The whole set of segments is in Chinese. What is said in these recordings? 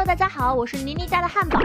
大家好，我是妮妮家的汉堡。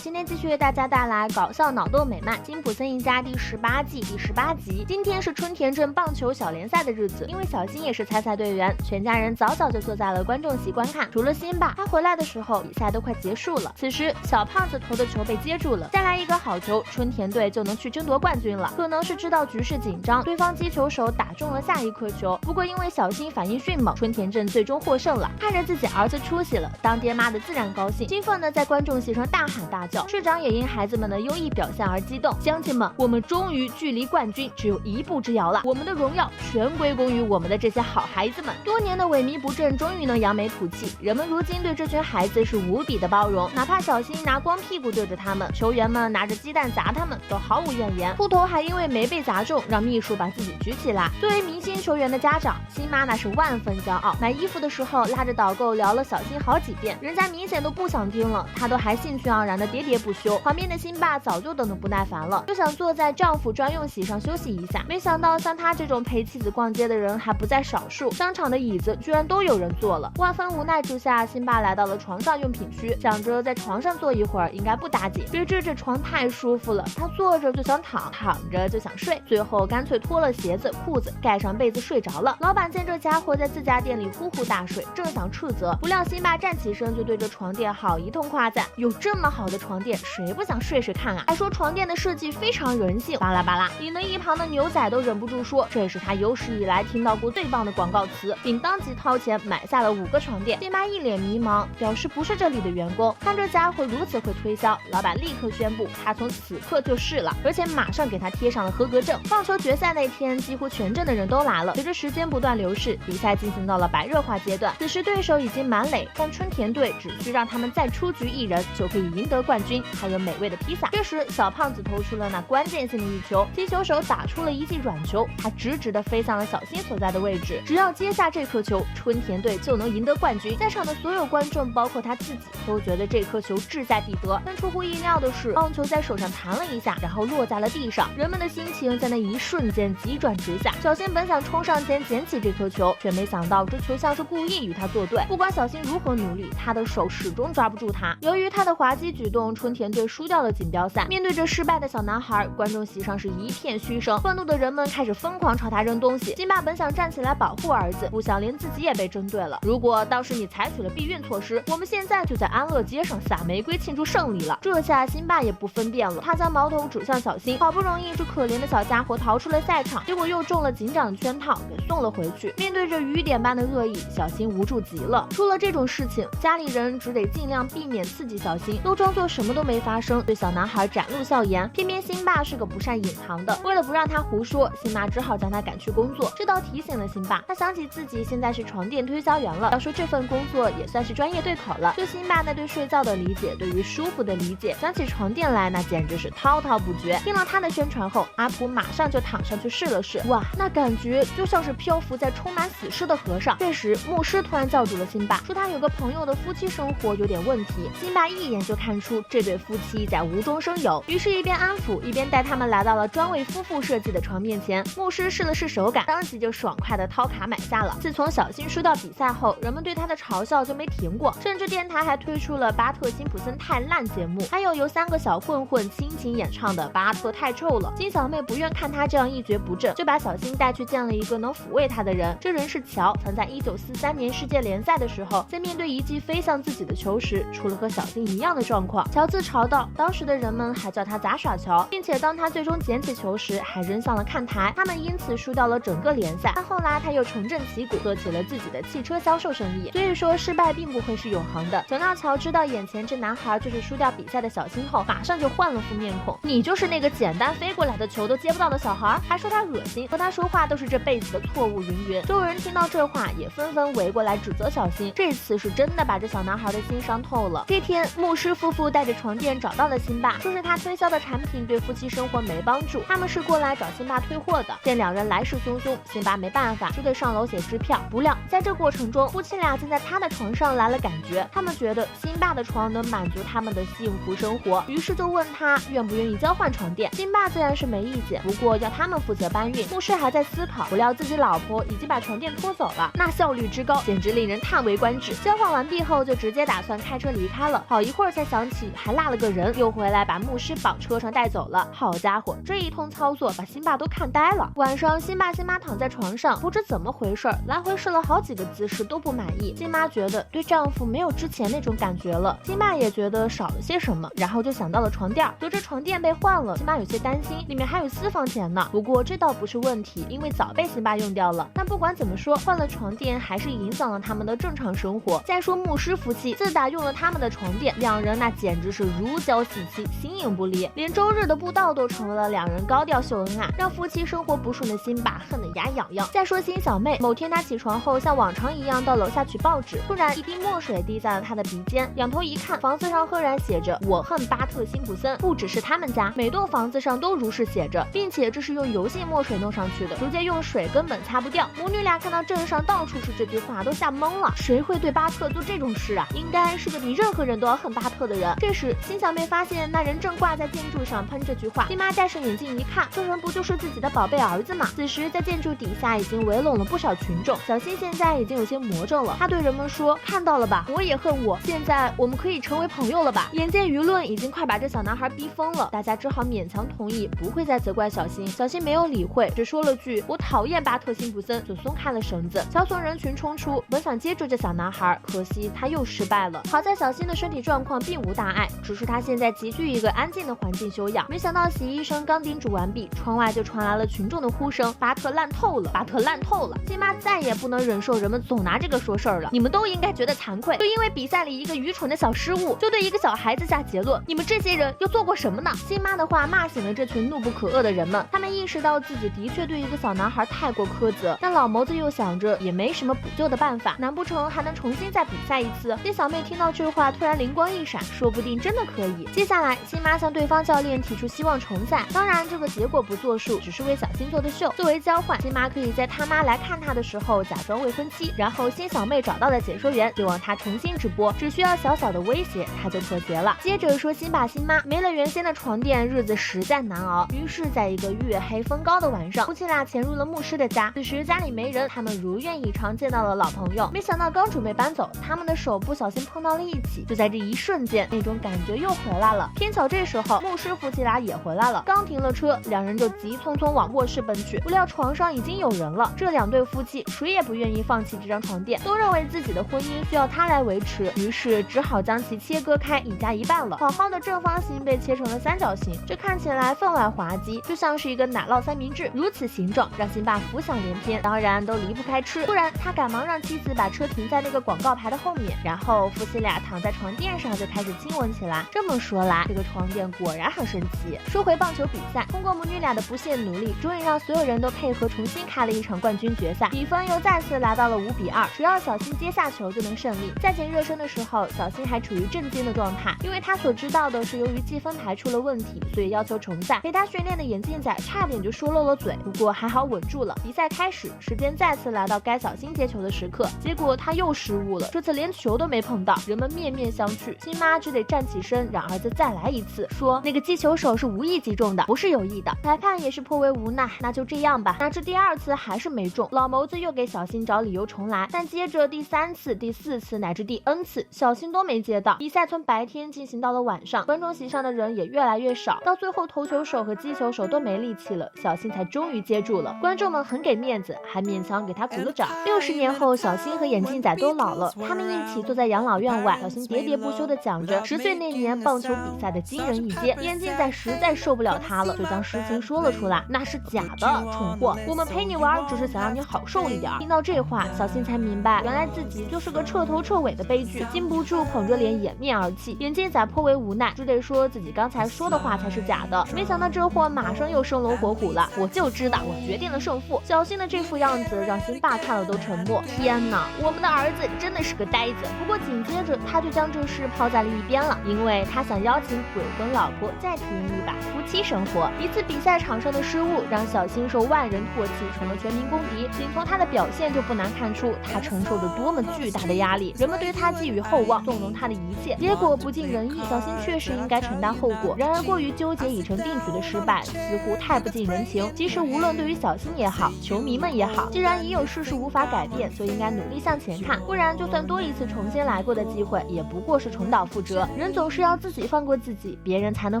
今天继续为大家带来搞笑脑洞美漫《金普森一家》第18季第18集。今天是春田镇棒球小联赛的日子，因为小新也是参赛队员，全家人早早就坐在了观众席观看。除了辛巴，他回来的时候比赛都快结束了。此时小胖子投的球被接住了，再来一个好球，春田队就能去争夺冠军了。可能是知道局势紧张，对方击球手打中了下一颗球，不过因为小新反应迅猛，春田镇最终获胜了。看着自己儿子出息了，当爹妈的自然高兴，兴奋的在观众席上大喊大叫。市长也因孩子们的优异表现而激动，乡亲们，我们终于距离冠军只有一步之遥了，我们的荣耀全归功于我们的这些好孩子们。多年的萎靡不振终于能扬眉吐气，人们如今对这群孩子是无比的包容，哪怕小新拿光屁股对着他们，球员们拿着鸡蛋砸他们，都毫无怨言。秃头还因为没被砸中，让秘书把自己举起来。作为明星球员的家长，辛妈那是万分骄傲，买衣服的时候拉着导购聊了小新好几遍，人家明显都不想听了，他都还兴趣盎然的喋喋不休。旁边的辛爸早就等得不耐烦了，就想坐在丈夫专用席上休息一下，没想到像他这种陪妻子逛街的人还不在少数，商场的椅子居然都有人坐了。万分无奈之下，辛爸来到了床上用品区，想着在床上坐一会儿应该不打紧，谁知这床太舒服了，他坐着就想躺，躺着就想睡，最后干脆脱了鞋子裤子盖上被子睡着了。老板见这家伙在自家店里呼呼大睡，正想斥责，不料辛爸站起身就对着床垫好一通夸赞，有这么好的床垫谁不想睡睡看啊，还说床垫的设计非常人性，巴拉巴拉。引得一旁的牛仔都忍不住说这是他有史以来听到过最棒的广告词，并当即掏钱买下了5个床垫。辛巴一脸迷茫，表示不是这里的员工。看这家伙如此会推销，老板立刻宣布他从此刻就是了，而且马上给他贴上了合格证。棒球决赛那天几乎全镇的人都来了，随着时间不断流逝，比赛进行到了白热化阶段。此时对手已经满垒，但春田队只需让他们再出局1人就可以赢得冠军，还有美味的披萨。这时小胖子投出了那关键性的一球，击球手打出了一记软球，他直直的飞向了小新所在的位置，只要接下这颗球，春田队就能赢得冠军。在场的所有观众包括他自己都觉得这颗球志在必得，但出乎意料的是，棒球在手上弹了一下，然后落在了地上，人们的心情在那一瞬间急转直下。小新本想冲上前捡起这颗球，却没想到这球像是故意与他作对，不管小新如何努力，他的手始终抓不住他。由于他的滑稽举动，春田队输掉了锦标赛。面对着失败的小男孩，观众席上是一片嘘声，愤怒的人们开始疯狂朝他扔东西。辛巴本想站起来保护儿子，不想连自己也被针对了。如果当时你采取了避孕措施，我们现在就在安乐街上撒玫瑰庆祝胜利了。这下辛巴也不分辨了，他将矛头指向小新。好不容易这可怜的小家伙逃出了赛场，结果又中了警长的圈套，给送了回去。面对着雨点般的恶意，小新无助极了。出了这种事情，家里人只得尽量避免刺激小新，都装作什么都没发生，对小男孩展露笑颜。偏偏辛爸是个不善隐藏的，为了不让他胡说，辛妈只好将他赶去工作。这倒提醒了辛爸，他想起自己现在是床垫推销员了，要说这份工作也算是专业对口了。就辛爸那对睡觉的理解，对于舒服的理解，想起床垫来那简直是滔滔不绝。听了他的宣传后，阿普马上就躺上去试了试，哇，那感觉就像是漂浮在充满死尸的河上。这时牧师突然叫住了辛爸，说他有个朋友的夫妻生活有点问题。辛爸一眼就看出这对夫妻在无中生有，于是一边安抚一边带他们来到了专为夫妇设计的床面前。牧师试了试手感，当即就爽快的掏卡买下了。自从小新输掉比赛后，人们对他的嘲笑就没停过，甚至电台还推出了巴特辛普森太烂节目，还有由3个小混混倾情演唱的巴特太臭了。金小妹不愿看他这样一蹶不振，就把小新带去见了一个能抚慰他的人。这人是乔，曾在1943年世界联赛的时候，在面对一记飞向自己的球时，出了和小新一样的状况。乔自嘲道，当时的人们还叫他杂耍乔，并且当他最终捡起球时，还扔向了看台，他们因此输掉了整个联赛。但后来他又重振旗鼓，做起了自己的汽车销售生意。所以说失败并不会是永恒的。小闹乔知道眼前这男孩就是输掉比赛的小新后，马上就换了副面孔，你就是那个简单飞过来的球都接不到的小孩，还说他恶心，和他说话都是这辈子的错误云云。周围人听到这话也纷纷围过来指责小新，这次是真的把这小男孩的心伤透了。这天牧师夫妇带着床垫找到了辛爸，说是他推销的产品对夫妻生活没帮助，他们是过来找辛爸退货的。见2人来势汹汹，辛爸没办法，只得上楼写支票。不料在这过程中，夫妻俩竟在他的床上来了感觉，他们觉得辛爸的床能满足他们的幸福生活，于是就问他愿不愿意交换床垫。辛爸自然是没意见，不过要他们负责搬运。牧师还在思考，不料自己老婆已经把床垫拖走了，那效率之高简直令人叹为观止。交换完毕后就直接打打算开车离开了，好一会儿才想起还落了个人，又回来把牧师绑车上带走了。好家伙，这一通操作把辛巴都看呆了。晚上，辛巴躺在床上，不知怎么回事，来回试了好几个姿势都不满意。辛巴觉得对丈夫没有之前那种感觉了，辛巴也觉得少了些什么，然后就想到了床垫，得知床垫被换了，辛巴有些担心，里面还有私房钱呢。不过这倒不是问题，因为早被辛巴用掉了。但不管怎么说，换了床垫还是影响了他们的正常生活。再说牧师夫妻，自打用了他们的床垫，两人那简直是如胶似漆，形影不离，连周日的布道都成为了两人高调秀恩爱，让夫妻生活不顺的辛巴恨得牙痒痒。再说辛小妹，某天她起床后像往常一样到楼下取报纸，突然一滴墨水滴在了她的鼻尖，仰头一看，房子上赫然写着我恨巴特辛普森。不只是他们家，每栋房子上都如是写着，并且这是用油性墨水弄上去的，直接用水根本擦不掉。母女俩看到镇上到处是这句话都吓懵了，谁会对巴特做这种事啊？应该是个比任何人都要恨巴特的人。这时辛小妹发现那人正挂在建筑上喷这句话，辛妈戴上眼镜一看，这人不就是自己的宝贝儿子吗？此时在建筑底下已经围拢了不少群众，小辛现在已经有些魔怔了，他对人们说，看到了吧，我也恨我，现在我们可以成为朋友了吧？眼见舆论已经快把这小男孩逼疯了，大家只好勉强同意不会再责怪小辛。小辛没有理会，只说了句我讨厌巴特辛普森，就松开了绳子。小从人群冲出，本想接住这小男孩，可惜他又失败了。好在小辛的身体状况并无大碍，只是他现在急需一个安静的环境休养。没想到洗衣声刚叮嘱完毕，窗外就传来了群众的呼声，巴特烂透了，巴特烂透了。辛妈再也不能忍受人们总拿这个说事儿了，你们都应该觉得惭愧，就因为比赛里一个愚蠢的小失误，就对一个小孩子下结论，你们这些人又做过什么呢？辛妈的话骂醒了这群怒不可遏的人们，他们意识到自己的确对一个小男孩太过苛责，但老谋子又想着也没什么补救的办法，难不成还能重新再比赛一次？辛小妹听到这话突然灵光一闪，说不定真的可以。接下来辛妈向对方教练提出希望重赛，当然这个结果不作数，只是为小辛做的秀。作为交换，辛妈可以在他妈来看他的时候假装未婚妻，然后辛小妹找到了解说员，希望他重新直播，只需要小小的威胁他就妥协了。接着说辛爸辛妈没了原先的床垫，日子实在难熬，于是在一个月黑风高的晚上，夫妻俩潜入了牧师的家。此时家里没人，他们如愿以偿见到了老朋友。没想到刚准备搬走，他们的手不小心碰到了一起，就在这一瞬间，那种感觉又回来了。偏巧这时候牧师夫妻俩也回来了，刚停了车，两人就急匆匆往卧室奔去，不料床上已经有人了。这两对夫妻谁也不愿意放弃这张床垫，都认为自己的婚姻需要他来维持，于是只好将其切割开，一家一半了。好好的正方形被切成了三角形，这看起来分外滑稽，就像是一个奶酪三明治。如此形状让辛爸浮想联翩，当然都离不开吃。突然他赶忙让妻子把车停在那个广告牌的后面，然后夫妻俩躺在床垫上就开始亲吻起来。这么说来，这个床垫果然很神奇。说回棒球比赛，通过母女俩的不懈努力，终于让所有人都配合重新开了一场冠军决赛，比分又再次来到了5-2，只要小辛接下球就能胜利。赛前热身的时候，小辛还处于震惊的状态，因为他所知道的是由于计分牌出了问题，所以要求重赛。陪他训练的眼镜仔差点就说漏了嘴，不过还好稳住了。比赛开始，时间再次来到该小辛接球的时刻，结果他又失误了，这次连球都没碰到，人们面面相觑。辛妈只得站起身让儿子再来一次，说那个击球手是无意击中的，不是有意的。裁判也是颇为无奈，那就这样吧。那这第二次还是没中，老谋子又给小辛找理由重来，但接着第3次、第4次乃至第 N 次，小辛都没接到。比赛从白天进行到了晚上，观众席上的人也越来越少，到最后投球手和击球手都没力气了，小辛才终于接住了。观众们很给面子，还勉强给他鼓了掌。60年后，小辛和眼镜仔都老了，他们一起坐在养老院外，小辛喋喋不休地讲着10岁那年棒球比赛的惊人一接。眼镜仔实在受不了他了，就将实情说了出来，那是假的，蠢货，我们陪你玩只是想让你好受一点。听到这话，小辛才明白，原来自己就是个彻头彻尾的悲剧，禁不住捧着脸掩面而泣。眼镜仔颇为无奈，只得说自己刚才说的话才是假的。没想到这货马上又生龙活虎了，我就知道我决定了胜负。小辛的这副样子让辛爸看了都沉默。天哪，我们的儿子真的是个呆子。不过紧接着他就将这事抛在了一边了，因为他想邀请鬼魂老婆再体验一把夫妻生活。一次比赛场上的失误让小辛受万人唾弃，成了全民公敌。仅从他的表现就不难看出他承受着多么巨大的压力，人们对他寄予厚望，纵容他的一切，结果不尽人意。小辛确实应该承担后果，然而过于纠结已成定局的失败，似乎太不近人情。其实无论对于小辛也好，球迷们也好，既然已有事实无法改变，就应该努力向前看，不然就算多一次重新来过过的机会也不过是重蹈覆辙。人总是要自己放过自己，别人才能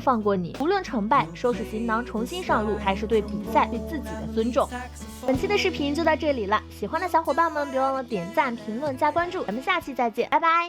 放过你。无论成败，收拾行囊重新上路，才是对比赛对自己的尊重。本期的视频就到这里了，喜欢的小伙伴们别忘了点赞、评论、加关注，咱们下期再见，拜拜。